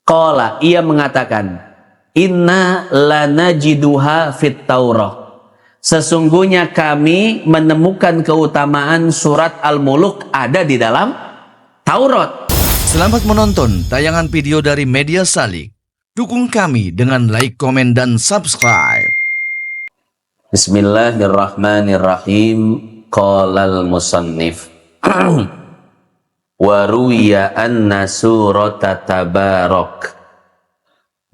Qala, ia mengatakan, inna lanajiduha fit Taurah. Sesungguhnya kami menemukan keutamaan surat Al-Muluk ada di dalam Taurat. Selamat menonton tayangan video dari Media Salik. Dukung kami dengan like, komen, dan subscribe. Bismillahirrahmanirrahim. Qalal musannif wa ruwiya anna surata tabarak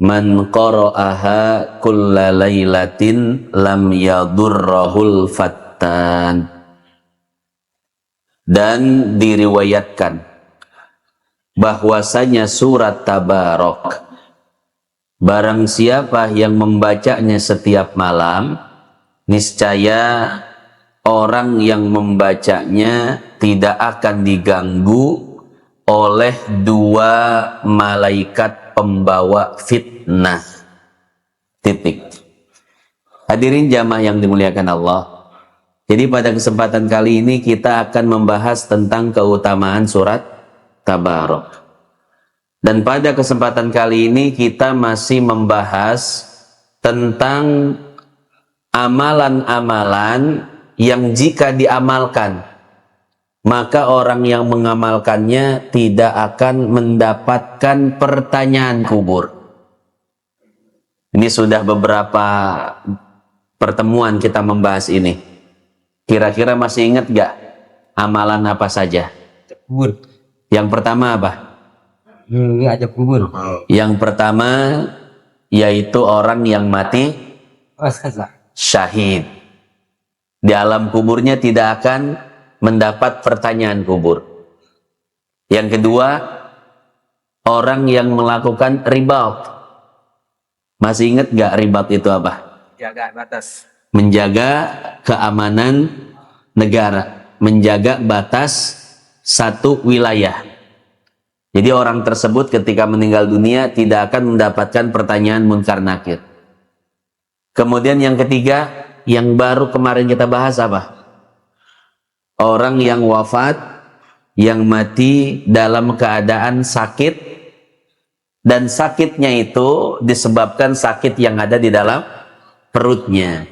man qara'aha kulla laylatin lam yadurrahul fattan. Dan diriwayatkan bahwasanya surat Tabarak, barang siapa yang membacanya setiap malam, niscaya orang yang membacanya tidak akan diganggu oleh dua malaikat pembawa fitnah. Titik. Hadirin jamaah yang dimuliakan Allah. Jadi pada kesempatan kali ini kita akan membahas tentang keutamaan surat Tabarak. Dan pada kesempatan kali ini kita masih membahas tentang amalan-amalan yang jika diamalkan, maka orang yang mengamalkannya tidak akan mendapatkan pertanyaan kubur. Ini sudah beberapa pertemuan kita membahas ini. Kira-kira masih ingat gak amalan apa saja? Kubur. Yang pertama apa? Ada kubur. Yang pertama yaitu orang yang mati syahid. Di alam kuburnya tidak akan mendapat pertanyaan kubur. Yang kedua, orang yang melakukan ribat. Masih ingat gak ribat itu apa? Jaga batas. Menjaga keamanan negara, menjaga batas satu wilayah. Jadi orang tersebut ketika meninggal dunia tidak akan mendapatkan pertanyaan munkar nakir. Kemudian yang ketiga, yang baru kemarin kita bahas apa? Orang yang wafat, yang mati dalam keadaan sakit, dan sakitnya itu disebabkan sakit yang ada di dalam perutnya.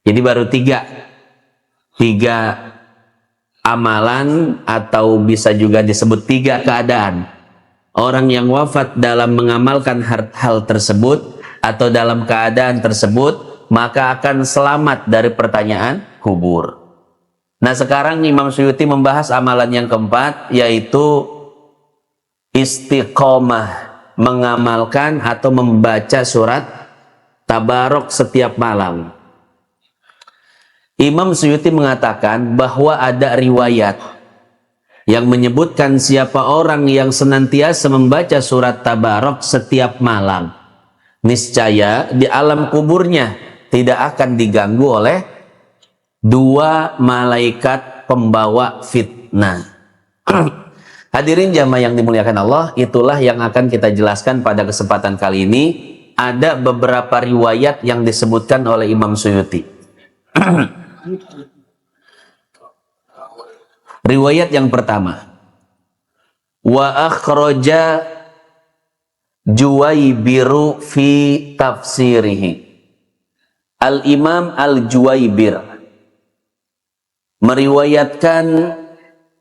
Jadi baru tiga amalan, atau bisa juga disebut tiga keadaan. Orang yang wafat dalam mengamalkan hal tersebut atau dalam keadaan tersebut, maka akan selamat dari pertanyaan kubur. Nah, sekarang Imam Suyuti membahas amalan yang keempat, yaitu istiqomah, mengamalkan atau membaca surat Tabarak setiap malam. Imam Suyuti mengatakan bahwa ada riwayat yang menyebutkan siapa orang yang senantiasa membaca surat Tabarak setiap malam, niscaya di alam kuburnya tidak akan diganggu oleh dua malaikat pembawa fitnah. Hadirin jamaah yang dimuliakan Allah, itulah yang akan kita jelaskan pada kesempatan kali ini. Ada beberapa riwayat yang disebutkan oleh Imam Suyuti. Riwayat yang pertama, wa akhraja Juwaybiru fi tafsirihi. Al-Imam Al-Juwaybir meriwayatkan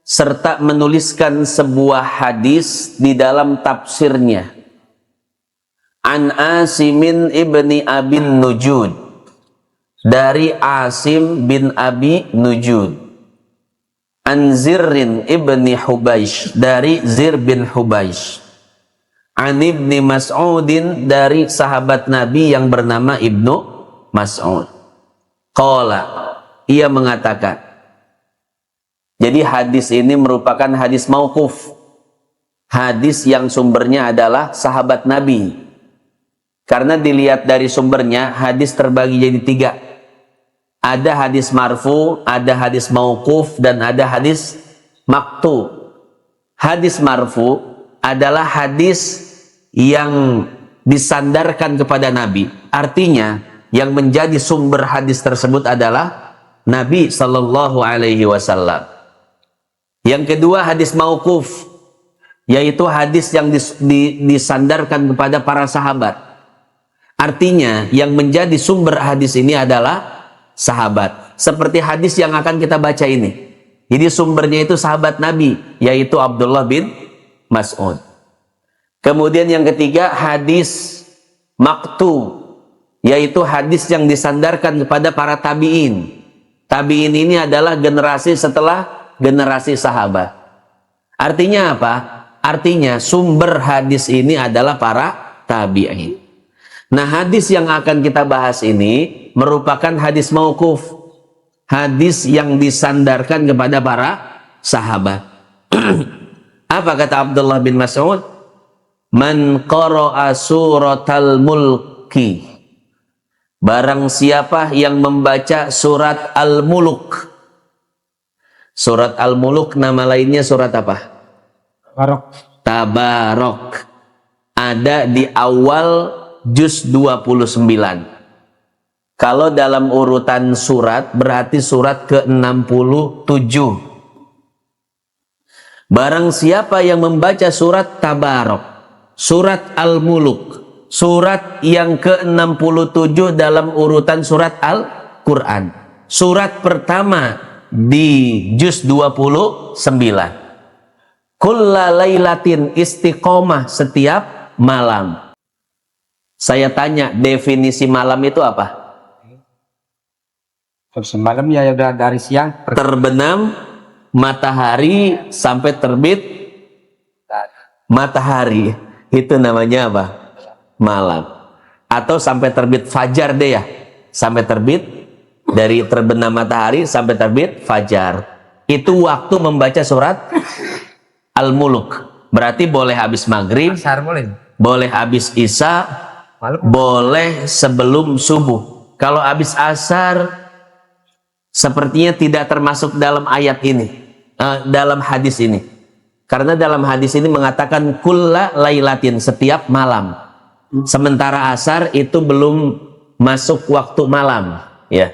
serta menuliskan sebuah hadis di dalam tafsirnya. An Asimin ibni Abin Nujud, dari Asim bin Abi Nujud. An Zirrin ibni Hubaish, dari Zir bin Hubaish. An Ibni Mas'udin, dari sahabat Nabi yang bernama Ibnu Mas'ud. Qala, ia mengatakan. Jadi hadis ini merupakan hadis mauquf. Hadis yang sumbernya adalah sahabat Nabi. Karena dilihat dari sumbernya, hadis terbagi jadi tiga. Ada hadis marfu, ada hadis mauquf, dan ada hadis maqtu. Hadis marfu adalah hadis yang disandarkan kepada Nabi. Artinya, yang menjadi sumber hadis tersebut adalah Nabi Sallallahu Alaihi Wasallam. Yang kedua hadis mauquf. yaitu hadis yang disandarkan kepada para sahabat. Artinya yang menjadi sumber hadis ini adalah sahabat. Seperti hadis yang akan kita baca ini. Jadi sumbernya itu sahabat Nabi, yaitu Abdullah bin Mas'ud. Kemudian yang ketiga, hadis maqtu, yaitu hadis yang disandarkan kepada para tabi'in. Tabi'in ini adalah generasi setelah generasi sahabat. Artinya apa? Artinya sumber hadis ini adalah para tabi'in. Nah, hadis yang akan kita bahas ini merupakan hadis mauquf, hadis yang disandarkan kepada para sahabat. Apa kata Abdullah bin Mas'ud? Man qara'a suratal mulki, barang siapa yang membaca surat Al-Muluk. Surat Al-Muluk nama lainnya surat apa? Barok. Tabarok. Ada di awal juz 29. Kalau dalam urutan surat berarti surat ke-67. Barang siapa yang membaca surat Tabarok, surat Al-Muluk, surat yang ke-67 dalam urutan surat Al-Quran, surat pertama di juz 29. Kulla lailatin istiqomah, setiap malam. Saya tanya, definisi malam itu apa? Semalam ya udah dari siang Terbenam matahari sampai terbit matahari, itu namanya apa? Malam. Atau sampai terbit fajar deh ya, sampai terbit, dari terbenam matahari sampai terbit fajar, itu waktu membaca surat Al-Muluk. Berarti boleh habis maghrib, asar boleh. boleh habis isya, Malam boleh sebelum subuh. Kalau habis asar sepertinya tidak termasuk dalam ayat ini, dalam hadis ini. Karena dalam hadis ini mengatakan kulla lailatin, setiap malam. Sementara asar itu belum masuk waktu malam, ya.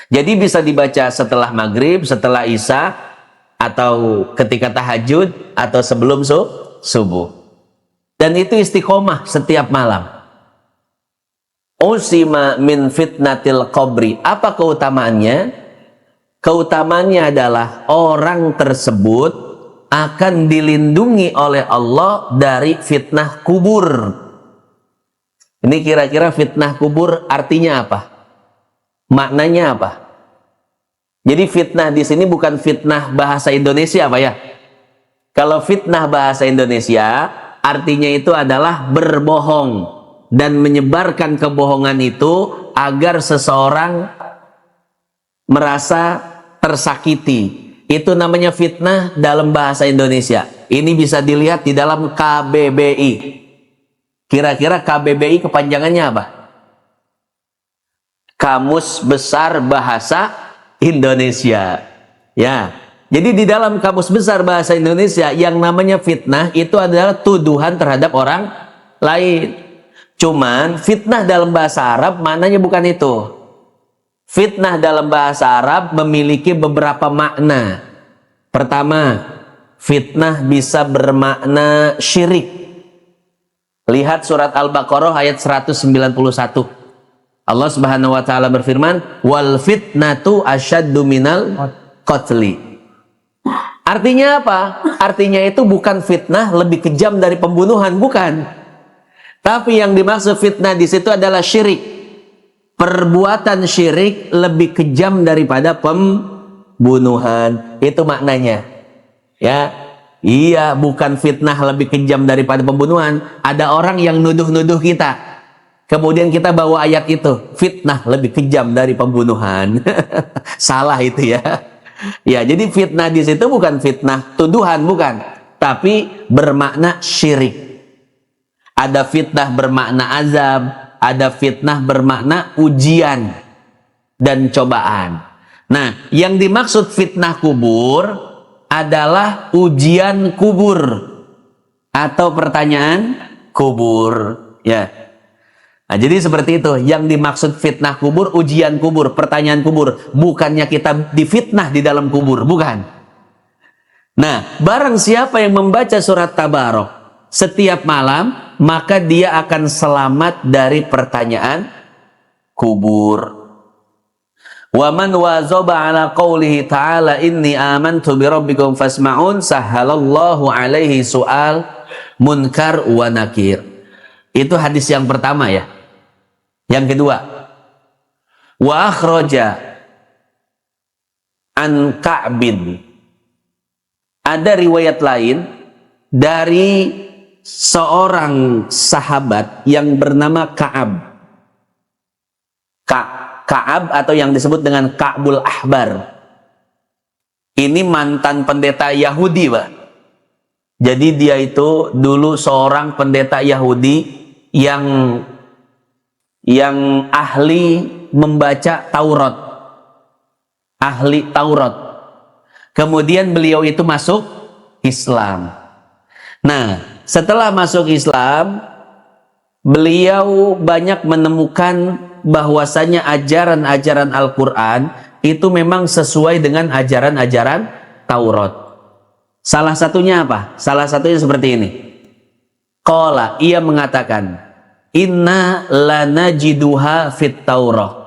Jadi bisa dibaca setelah maghrib, setelah isya, atau ketika tahajud, atau sebelum subuh. Dan itu istiqomah setiap malam. Usima min fitnatil qabri. Apa keutamaannya? Keutamaannya adalah orang tersebut akan dilindungi oleh Allah dari fitnah kubur. Ini kira-kira fitnah kubur artinya apa? Maknanya apa? Jadi fitnah di sini bukan fitnah bahasa Indonesia, Pak ya. Kalau fitnah bahasa Indonesia artinya itu adalah berbohong dan menyebarkan kebohongan itu agar seseorang merasa tersakiti. Itu namanya fitnah dalam bahasa Indonesia. Ini bisa dilihat di dalam KBBI. Kira-kira KBBI kepanjangannya apa? Kamus Besar Bahasa Indonesia. Ya. Jadi di dalam Kamus Besar Bahasa Indonesia yang namanya fitnah itu adalah tuduhan terhadap orang lain. Cuman fitnah dalam bahasa Arab maknanya bukan itu. Fitnah dalam bahasa Arab memiliki beberapa makna. Pertama, fitnah bisa bermakna syirik. Lihat surat Al-Baqarah ayat 191. Allah Subhanahu wa taala berfirman, "Wal fitnatu asyaddu minal qatli." Artinya apa? Artinya itu bukan fitnah lebih kejam dari pembunuhan, bukan. Tapi yang dimaksud fitnah di situ adalah syirik. Perbuatan syirik lebih kejam daripada pembunuhan. Itu maknanya. Ya. Iya, bukan fitnah lebih kejam daripada pembunuhan. Ada orang yang nuduh-nuduh kita. Kemudian kita bawa ayat itu. Fitnah lebih kejam dari pembunuhan. Salah itu ya. Ya, jadi fitnah di situ bukan fitnah tuduhan, bukan. Tapi bermakna syirik. Ada fitnah bermakna azab. Ada fitnah bermakna ujian dan cobaan. Nah, yang dimaksud fitnah kubur adalah ujian kubur atau pertanyaan kubur. Ya. Nah, jadi seperti itu. Yang dimaksud fitnah kubur, ujian kubur, pertanyaan kubur. Bukannya kita difitnah di dalam kubur, bukan. Nah, barang siapa yang membaca surat Tabarok setiap malam, maka dia akan selamat dari pertanyaan kubur. Wa man wazaba ala qawlihi ta'ala inni amantu bi rabbikum fasma'un sahhalallahu alaihi su'al munkar wa nakir. Itu hadis yang pertama ya. Yang kedua, wa akhraja an Ka'bin. Ada riwayat lain dari seorang sahabat yang bernama Ka'ab. Ka'ab atau yang disebut dengan Ka'bul Ahbar. Ini mantan pendeta Yahudi, Pak. Jadi dia itu dulu seorang pendeta Yahudi yang ahli membaca Taurat. Ahli Taurat. Kemudian beliau itu masuk Islam. Nah, setelah masuk Islam, beliau banyak menemukan bahwasanya ajaran-ajaran Al-Quran itu memang sesuai dengan ajaran-ajaran Taurat. Salah satunya apa? Salah satunya seperti ini. Qala, ia mengatakan, inna lanajiduha fit Taurah.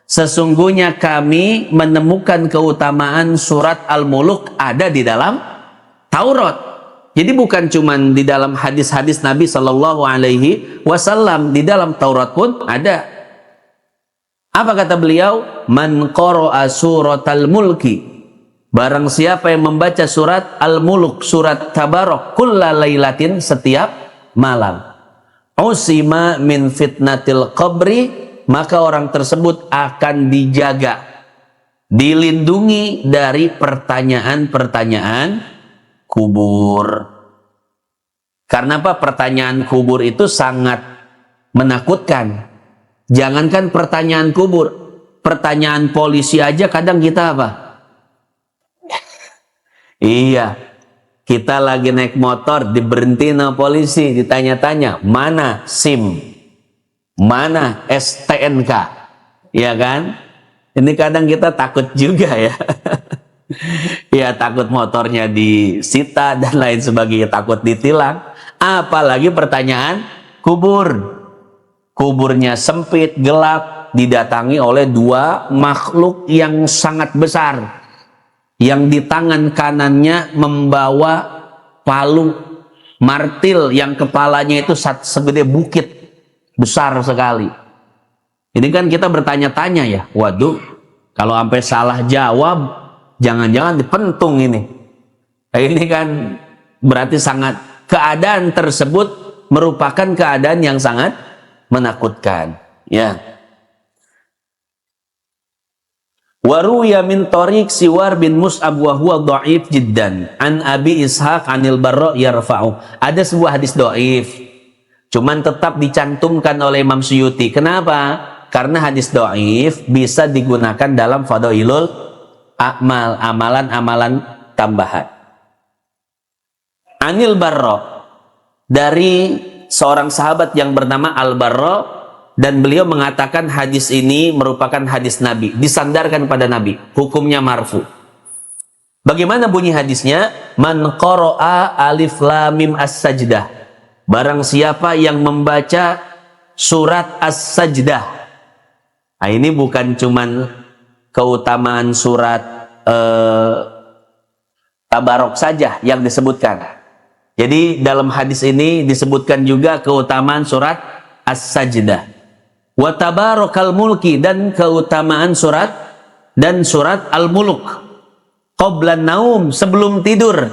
Sesungguhnya kami menemukan keutamaan surat Al-Muluk ada di dalam Taurat. Jadi bukan cuma di dalam hadis-hadis Nabi Shallallahu Alaihi Wasallam, di dalam Taurat pun ada. Apa kata beliau? Man qara'a suratal mulki. Barang siapa yang membaca surat Al-Muluk, surat Tabarok, kulla lailatin, setiap malam. Usima min fitnatil qabri, maka orang tersebut akan dijaga, dilindungi dari pertanyaan-pertanyaan kubur. Karena apa? Pertanyaan kubur itu sangat menakutkan. Jangankan pertanyaan kubur, pertanyaan polisi aja kadang kita apa? Iya, kita lagi naik motor, diberhentiin sama polisi, ditanya-tanya, mana SIM? Mana STNK? Ya kan? Ini kadang kita takut juga ya. Ya, takut motornya disita dan lain sebagainya, takut ditilang. Apalagi pertanyaan kubur. Kuburnya sempit, gelap, didatangi oleh dua makhluk yang sangat besar, yang di tangan kanannya membawa palu martil yang kepalanya itu segede bukit, besar sekali. Ini kan kita bertanya-tanya ya, waduh, kalau sampai salah jawab, jangan-jangan dipentung ini. Nah, ini kan berarti sangat, keadaan tersebut merupakan keadaan yang sangat menakutkan, ya. Waruya min tariq Siwar bin Mus'ab wa huwa dhaif jiddan an Abi Ishaq anil Barra yarfa'u. Ada sebuah hadis dhaif, cuman tetap dicantumkan oleh Imam Suyuti. Kenapa? Karena hadis dhaif bisa digunakan dalam fadailul a'mal, amalan-amalan tambahan. Anil Barra, dari seorang sahabat yang bernama Al-Barra, dan beliau mengatakan hadis ini merupakan hadis Nabi, disandarkan pada Nabi, hukumnya marfu. Bagaimana bunyi hadisnya? Man qara'a alif lam mim as-sajdah. Barang siapa yang membaca surat as-sajdah. Nah, ini bukan cuman keutamaan surat Tabarok saja yang disebutkan. Jadi dalam hadis ini disebutkan juga keutamaan surat As-Sajdah. Wa tabarakal mulki, dan keutamaan surat Al-Muluk. Qablan naum, sebelum tidur.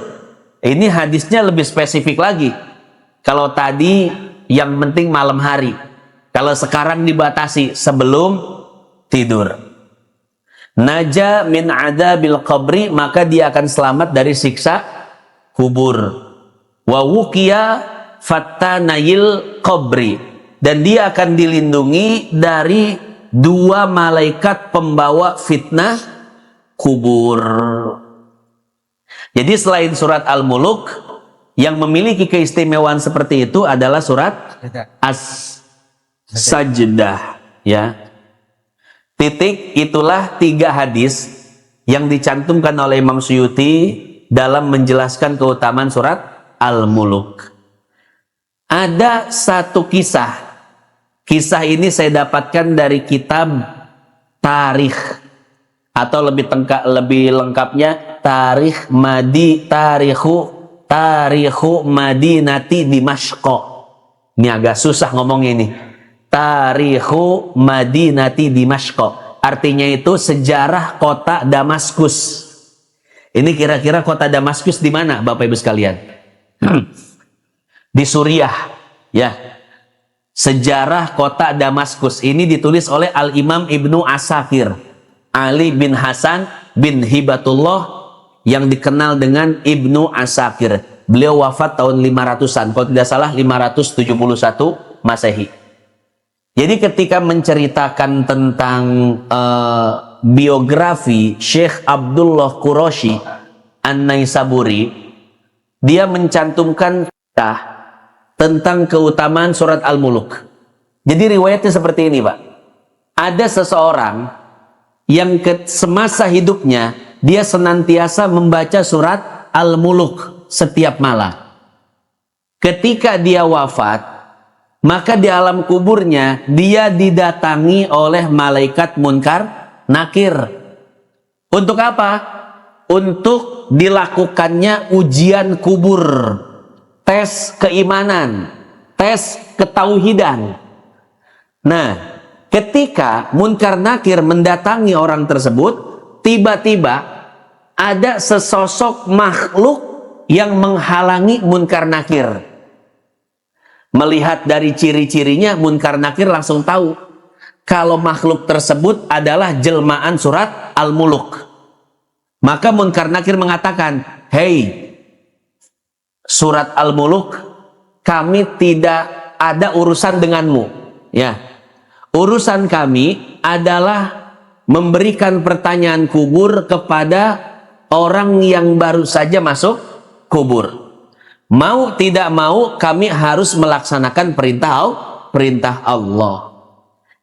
Ini hadisnya lebih spesifik lagi. Kalau tadi yang penting malam hari. Kalau sekarang dibatasi sebelum tidur. Naja min adabil qabri, maka dia akan selamat dari siksa kubur. Wa wuqiya fattanayil qabri, dan dia akan dilindungi dari dua malaikat pembawa fitnah kubur. Jadi selain surat Al-Muluk, yang memiliki keistimewaan seperti itu adalah surat As-Sajdah, ya. Titik, itulah 3 hadis yang dicantumkan oleh Imam Suyuti dalam menjelaskan keutamaan surat Al-Muluk. Ada satu kisah. Kisah ini saya dapatkan dari kitab Tarikh, atau lebih lengkapnya Tarikhu Madinati Dimashq. Ini agak susah ngomongnya ini. Tarikhu Madinati Dimashq. Artinya itu sejarah kota Damaskus. Ini kira-kira kota Damaskus di mana, Bapak Ibu sekalian? Di Suriah, ya. Sejarah kota Damaskus ini ditulis oleh Al-Imam Ibnu Asakir, Ali bin Hasan bin Hibatullah, yang dikenal dengan Ibnu Asakir. Beliau wafat tahun 500-an, kalau tidak salah 571 Masehi. Jadi ketika menceritakan tentang biografi Syekh Abdullah Qurashi An-Naisaburi, dia mencantumkan kisah tentang keutamaan surat Al-Muluk. Jadi riwayatnya seperti ini, Pak. Ada seseorang yang semasa hidupnya dia senantiasa membaca surat Al-Muluk setiap malam. Ketika dia wafat, maka di alam kuburnya dia didatangi oleh malaikat Munkar Nakir. Untuk apa? Untuk dilakukannya ujian kubur, tes keimanan, tes ketauhidan. Nah, ketika Munkar Nakir mendatangi orang tersebut, tiba-tiba ada sesosok makhluk yang menghalangi Munkar Nakir. Melihat dari ciri-cirinya, Munkar Nakir langsung tahu kalau makhluk tersebut adalah jelmaan surat Al-Muluk. Maka Munkar Nakir mengatakan, "Hei, surat Al-Muluk, kami tidak ada urusan denganmu. Ya, urusan kami adalah memberikan pertanyaan kubur kepada orang yang baru saja masuk kubur. Mau tidak mau, kami harus melaksanakan perintah Allah.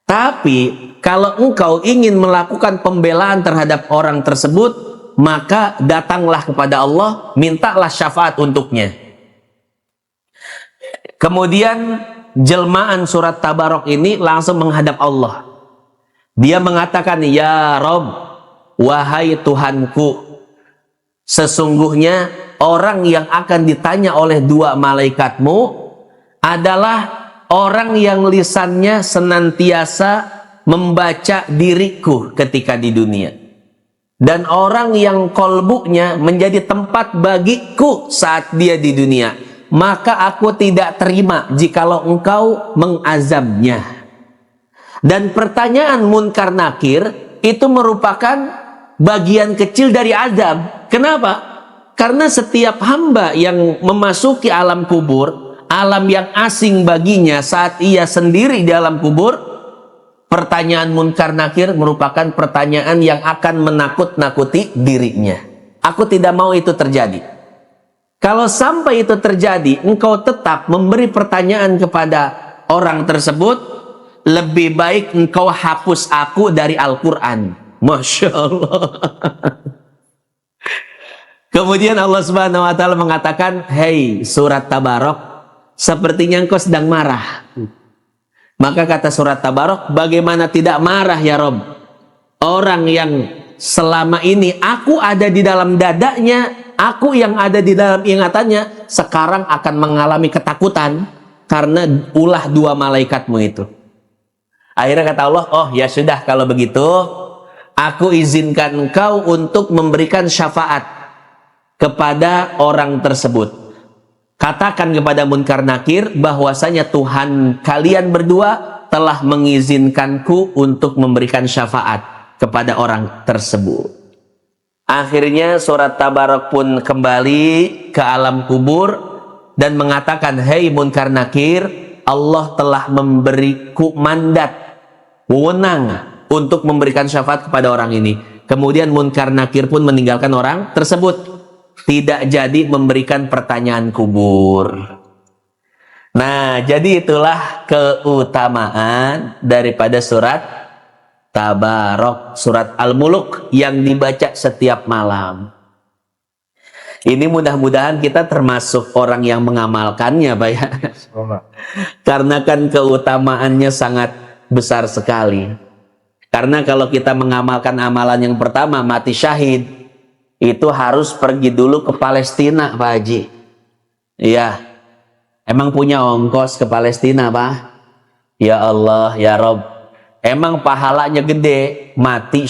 Tapi kalau engkau ingin melakukan pembelaan terhadap orang tersebut, maka datanglah kepada Allah, mintalah syafaat untuknya." Kemudian jelmaan surat Tabarok ini langsung menghadap Allah. Dia mengatakan, "Ya Rob, wahai Tuhanku, sesungguhnya orang yang akan ditanya oleh dua malaikatmu adalah orang yang lisannya senantiasa membaca diriku ketika di dunia, dan orang yang kolbunya menjadi tempat bagiku saat dia di dunia. Maka aku tidak terima jikalau engkau mengazabnya." Dan pertanyaan Munkar Nakir itu merupakan bagian kecil dari azab. Kenapa? Karena setiap hamba yang memasuki alam kubur, alam yang asing baginya saat ia sendiri di alam kubur, pertanyaan Munkar Nakir merupakan pertanyaan yang akan menakut-nakuti dirinya. Aku tidak mau itu terjadi. Kalau sampai itu terjadi, engkau tetap memberi pertanyaan kepada orang tersebut, lebih baik engkau hapus aku dari Al-Quran. Masya Allah. Kemudian Allah Subhanahu wa Ta'ala mengatakan, "Hei surat Tabarok, sepertinya engkau sedang marah." Maka kata surat Tabarok, "Bagaimana tidak marah ya Rob? Orang yang selama ini aku ada di dalam dadanya, aku yang ada di dalam ingatannya, sekarang akan mengalami ketakutan karena ulah dua malaikatmu itu." Akhirnya kata Allah, "Oh ya sudah, kalau begitu aku izinkan engkau untuk memberikan syafaat kepada orang tersebut. Katakan kepada Munkar Nakir bahwasanya Tuhan kalian berdua telah mengizinkanku untuk memberikan syafaat kepada orang tersebut." Akhirnya surat Tabarok pun kembali ke alam kubur dan mengatakan, "Hei Munkar Nakir, Allah telah memberiku mandat, wewenang untuk memberikan syafaat kepada orang ini." Kemudian Munkar Nakir pun meninggalkan orang tersebut, tidak jadi memberikan pertanyaan kubur. Nah, jadi itulah keutamaan daripada surat Tabarok, surat Al-Muluk yang dibaca setiap malam. Ini mudah-mudahan kita termasuk orang yang mengamalkannya, Pak ya. Semoga. Karena kan keutamaannya sangat besar sekali. Karena kalau kita mengamalkan amalan yang pertama, mati syahid, itu harus pergi dulu ke Palestina, Pak Haji. Iya. Emang punya ongkos ke Palestina, Pak? Ya Allah, ya Rob. Emang pahalanya gede, mati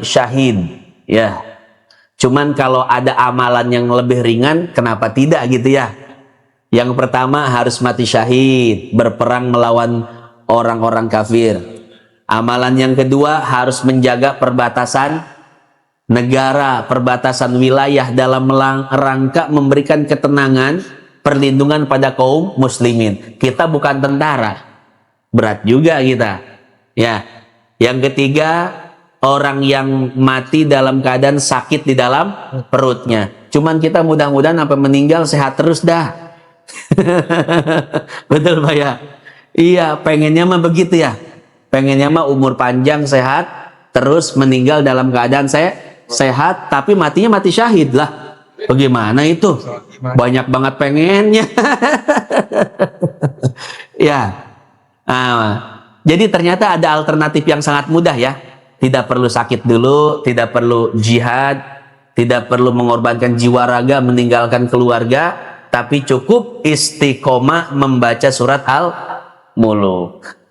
syahid. Ya. Cuman kalau ada amalan yang lebih ringan, kenapa tidak gitu ya? Yang pertama harus mati syahid, berperang melawan orang-orang kafir. Amalan yang kedua harus menjaga perbatasan negara, perbatasan wilayah dalam rangka memberikan ketenangan, perlindungan pada kaum muslimin. Kita bukan tentara, berat juga kita. Ya. Yang ketiga, orang yang mati dalam keadaan sakit di dalam perutnya. Cuman kita mudah-mudahan sampai meninggal sehat terus dah. Betul Pak ya? Iya, pengennya mah begitu ya. Pengennya mah umur panjang, sehat, terus meninggal dalam keadaan sehat, tapi matinya mati syahid lah. Bagaimana itu? Banyak banget pengennya. Ya. Jadi ternyata ada alternatif yang sangat mudah ya. Tidak perlu sakit dulu, tidak perlu jihad, tidak perlu mengorbankan jiwa raga, meninggalkan keluarga, tapi cukup istiqomah membaca surat Al-Muluk.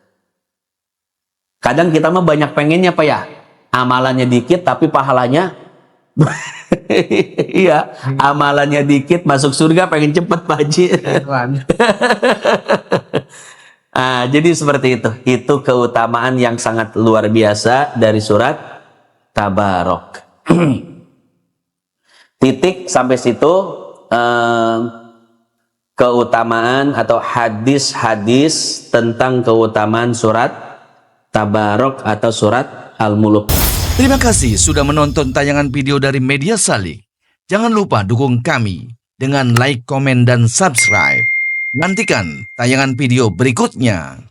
Kadang kita mah banyak pengennya Pak ya, amalannya dikit tapi pahalanya iya, amalannya dikit masuk surga pengen cepet Pak Haji. Jadi seperti itu. Itu keutamaan yang sangat luar biasa dari surat Tabarok. Titik sampai situ keutamaan atau hadis-hadis tentang keutamaan surat Tabarok atau surat Al-Muluk. Terima kasih sudah menonton tayangan video dari Media Salik. Jangan lupa dukung kami dengan like, komen, dan subscribe. Nantikan tayangan video berikutnya.